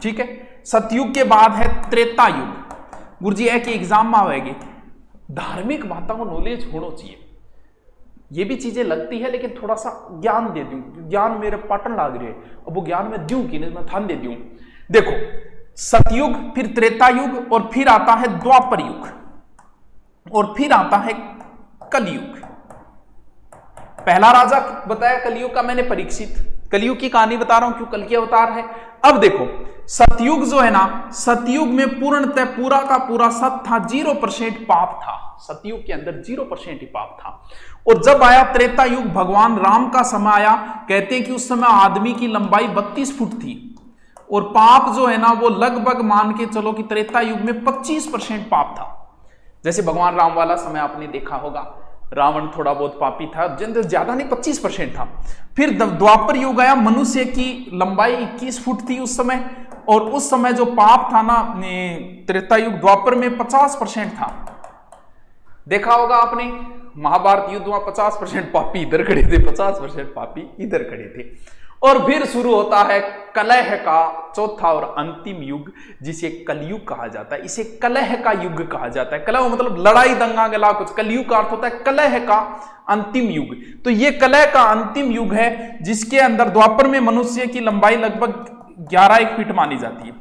ठीक है। सतयुग के बाद है त्रेता युग। गुरुजी एक एग्जाम में आएगी, धार्मिक बातों को नॉलेज होना चाहिए। ये भी चीजें लगती है लेकिन थोड़ा सा ज्ञान दे दूं, ज्ञान मेरे पाटन लाग रही है, अब वो ज्ञान में दूं कि नहीं, मैं थान दे दूं। देखो सतयुग, फिर त्रेता युग, और फिर आता है द्वापर युग, और फिर आता है कलयुग। पहला राजा बताया कलयुग का मैंने, परीक्षित। कलयुग की कहानी बता रहा हूं क्यों, कल की अवतार है। अब देखो सतयुग जो है ना, सतयुग में पूर्णतः पूरा का पूरा सत था, 0% पाप था। सतयुग के अंदर 0% ही पाप था। और जब आया त्रेता युग, भगवान राम का समय आया, कहते हैं कि उस समय आदमी की लंबाई 32 फुट थी, और पाप जो है ना वो लगभग मान के चलो कि त्रेता युग में 25% पाप था। जैसे भगवान राम वाला समय आपने देखा होगा, रावण थोड़ा बहुत पापी था, ज्यादा नहीं, 25% था। फिर द्वापर युग आया, मनुष्य की लंबाई 21 फुट थी उस समय, और उस समय जो पाप था ना त्रेता युग द्वापर में 50% था। देखा होगा आपने महाभारत युद्ध में 50% पापी इधर खड़े थे, 50% पापी इधर खड़े थे। और फिर शुरू होता है कलह का चौथा और अंतिम युग, जिसे कलयुग कहा जाता है। इसे कलह का युग कहा जाता है। कलह मतलब लड़ाई दंगा गला कुछ, कलयुग का अर्थ होता है कलह का अंतिम युग। तो ये कलह का अंतिम युग है, जिसके अंदर द्वापर में मनुष्य की लंबाई लगभग 11 फीट मानी जाती है,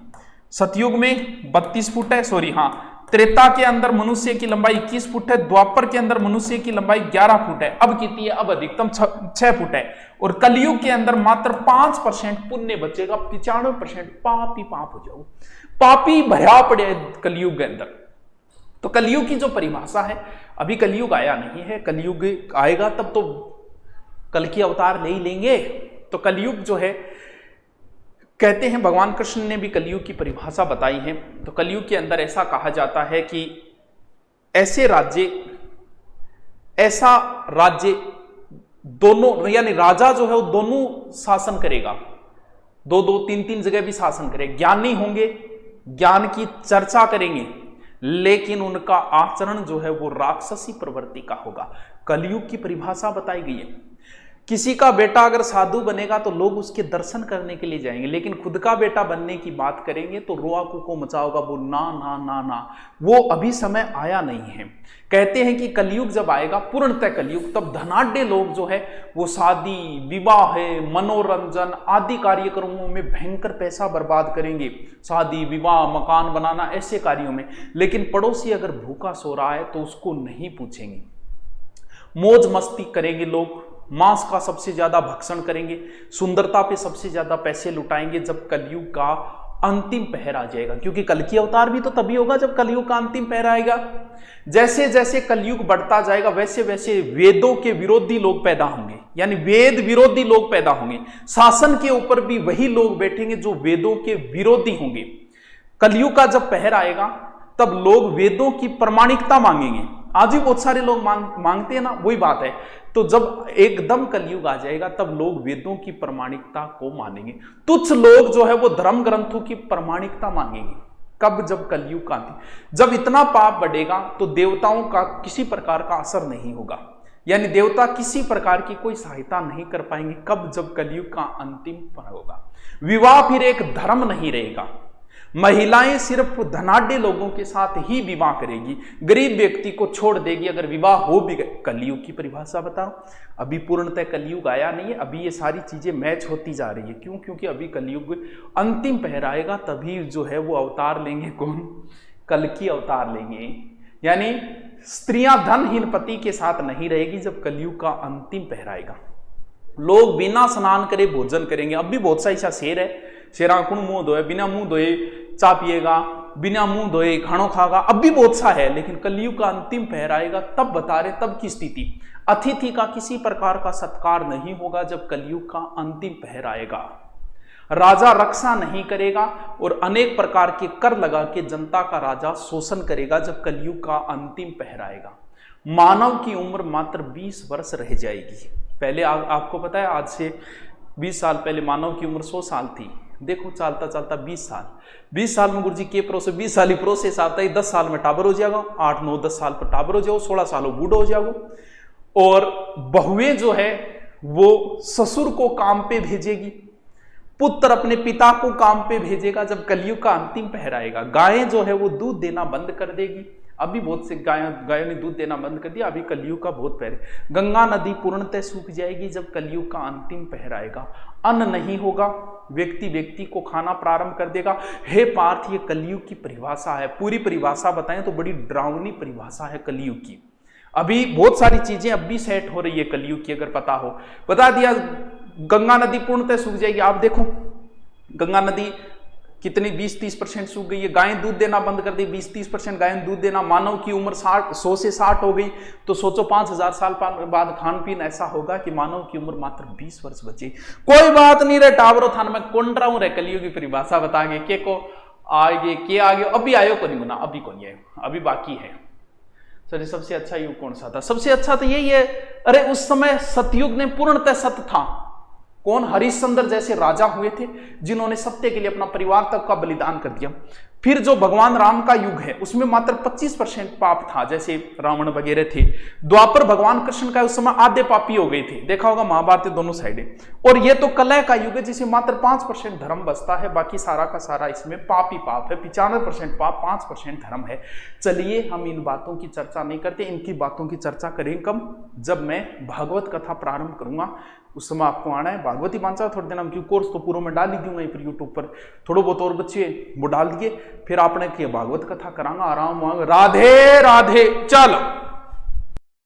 सतयुग में 32 फुट है, सॉरी हाँ, त्रेता के अंदर मनुष्य की लंबाई 21 फुट है, द्वापर के अंदर मनुष्य की लंबाई 11 फुट है। अब कितनी है, अब अधिकतम 6 फुट है। और कलयुग के अंदर मात्र 5% पुण्य बचेगा, 95% पाप ही पाप हो जाओ, पापी भरा पड़े कलयुग के अंदर। तो कलयुग की जो परिभाषा है, अभी कलयुग आया नहीं है, कलयुग आएगा तब तो कल की अवतार ले ही लेंगे। तो कलयुग जो है, कहते हैं भगवान कृष्ण ने भी कलयुग की परिभाषा बताई है। तो कलयुग के अंदर ऐसा कहा जाता है कि ऐसा राज्य दोनों, यानी राजा जो है वो दोनों शासन करेगा, 2-2, 3-3 जगह भी शासन करेगा। ज्ञानी होंगे, ज्ञान की चर्चा करेंगे, लेकिन उनका आचरण जो है वो राक्षसी प्रवृत्ति का होगा। कलयुग की परिभाषा बताई गई है। किसी का बेटा अगर साधु बनेगा तो लोग उसके दर्शन करने के लिए जाएंगे, लेकिन खुद का बेटा बनने की बात करेंगे तो रोआ कुको मचाओगा, वो ना ना ना ना, वो अभी समय आया नहीं है। कहते हैं कि कलयुग जब आएगा, पूर्णतः कलयुग, तब धनाढ्य लोग जो है वो शादी विवाह मनोरंजन आदि कार्यक्रमों में भयंकर पैसा बर्बाद करेंगे, शादी विवाह मकान बनाना ऐसे कार्यों में। लेकिन पड़ोसी अगर भूखा सो रहा है तो उसको नहीं पूछेंगे, मौज मस्ती करेंगे लोग, मांस का सबसे ज्यादा भक्षण करेंगे, सुंदरता पे सबसे ज्यादा पैसे लुटाएंगे जब कलयुग का अंतिम पहर आ जाएगा। क्योंकि कल की अवतार भी तो तभी होगा जब कलयुग का अंतिम पहर आएगा। जैसे जैसे कलयुग बढ़ता जाएगा वैसे वैसे वेदों के विरोधी लोग पैदा होंगे, यानी वेद विरोधी लोग पैदा होंगे। शासन के ऊपर भी वही लोग बैठेंगे जो वेदों के विरोधी होंगे। कलयुग का जब पहर आएगा तब लोग वेदों की प्रामाणिकता मांगेंगे। आज भी बहुत सारे लोग मांगते हैं ना, वही बात है। तो जब एकदम कलयुग आ जाएगा तब लोग वेदों की प्रामाणिकता को मानेंगे। तुच्छ लोग जो है वो धर्म ग्रंथों की प्रामाणिकता मांगेंगे। कब, जब कलयुग का अंत। जब इतना पाप बढ़ेगा तो देवताओं का किसी प्रकार का असर नहीं होगा, यानी देवता किसी प्रकार की कोई सहायता नहीं कर पाएंगे। कब, जब कलयुग का अंतिम पल होगा। विवाह फिर एक धर्म नहीं रहेगा, महिलाएं सिर्फ धनाढ्य लोगों के साथ ही विवाह करेगी, गरीब व्यक्ति को छोड़ देगी अगर विवाह हो भी गए। कलयुग की परिभाषा बताओ, अभी पूर्णतः कलयुग आया नहीं है, अभी ये सारी चीजें मैच होती जा रही है। क्यों? क्योंकि अभी कलयुग अंतिम पहर आएगा, तभी जो है वो अवतार लेंगे। कौन? कल की अवतार लेंगे। यानी स्त्रियां धनहीन पति के साथ नहीं रहेगी जब कलयुग का अंतिम पहर आएगा। लोग बिना स्नान करे भोजन करेंगे। अब भी बहुत सा ऐसा शेर है, शेरा कुण मुंह धोए, बिना मुंह धोए चा पिएगा, बिना मुंह धोए खानो खागा। अब भी बहुत सा है, लेकिन कलयुग का अंतिम पहर आएगा तब बता रहे, तब की स्थिति। अतिथि का किसी प्रकार का सत्कार नहीं होगा जब कलयुग का अंतिम पहर आएगा। राजा रक्षा नहीं करेगा और अनेक प्रकार के कर लगा के जनता का राजा शोषण करेगा जब कलयुग का अंतिम पहर आएगा। मानव की उम्र मात्र 20 वर्ष रह जाएगी। पहले आपको पता है, आज से 20 साल पहले मानव की उम्र 100 साल थी। देखो चलता चलता 20 साल में गुरुजी के प्रोसेस, 20 साल ही प्रोसेस आता है। 10 साल में टाबर हो जाएगा, 8, 9, 10 साल पर टाबर हो जाओ, 16 साल बूढ़ा हो जाओ। और बहुएं जो है वो ससुर को काम पे भेजेगी, पुत्र अपने पिता को काम पे भेजेगा जब कलयुग का अंतिम पहर आएगा। गायें जो है वो दूध देना बंद कर देगी। अभी बहुत से गायों ने दूध देना बंद कर दिया, अभी कलयुग का बहुत पहर। गंगा नदी पूर्णतः सूख जाएगी जब कलयुग का अंतिम पहर आएगा। अन्न नहीं होगा, व्यक्ति व्यक्ति को खाना प्रारंभ कर देगा। हे पार्थ, ये कलयुग की परिभाषा है। पूरी परिभाषा बताएं तो बड़ी डरावनी परिभाषा है कलयुग की। अभी बहुत सारी चीजें अब भी सेट हो रही है कलयुग की, अगर पता हो। बता दिया गंगा नदी पूर्णतः सूख जाएगी। आप देखो गंगा नदी कितनी 20-30% सूख गई है। गायें दूध देना बंद कर दी, 20-30% गायें दूध देना। मानव की उम्र 100 से 60 हो गई, तो सोचो 5000 साल बाद खान पीन ऐसा होगा कि मानव की उम्र मात्र 20 वर्ष बचे। कोई बात नहीं रे टावरो थान में कौन रहा हूं रे, कलयुग की परिभाषा बता के के को आगे के आगे अभी आयो को नहीं बना, अभी को नहीं आयो, अभी बाकी है। चलिए सबसे अच्छा युग कौन सा था? सबसे अच्छा तो यही है, अरे उस समय सतयुग ने पूर्णतः सत्य था। कौन? हरिश्चंद्र जैसे राजा हुए थे जिन्होंने सत्य के लिए अपना परिवार तक का बलिदान कर दिया। फिर जो भगवान राम का युग है उसमें मात्र 25% पाप था, जैसे रावण वगैरह थे। द्वापर भगवान कृष्ण का उस समय आधे पापी हो गए थे, देखा होगा महाभारत दोनों साइडें। और ये तो कलह का युग है जिसमें मात्र 5% धर्म बचता है, बाकी सारा का सारा इसमें पाप ही पाप है। 95% पाप, 5% धर्म है। चलिए हम इन बातों की चर्चा नहीं करते, इनकी बातों की चर्चा करें कब? जब मैं भागवत कथा प्रारंभ करूंगा, उस समय आपको आना है। भागवती मानसा थोड़े दिन हम कोर्स तो पूरा में डाल ही दूंगा पर यूट्यूब पर, थोड़ो बहुत और बच्चे वो डाल दिए, फिर आपने किया भागवत कथा करांगा आराम। राधे राधे। चलो।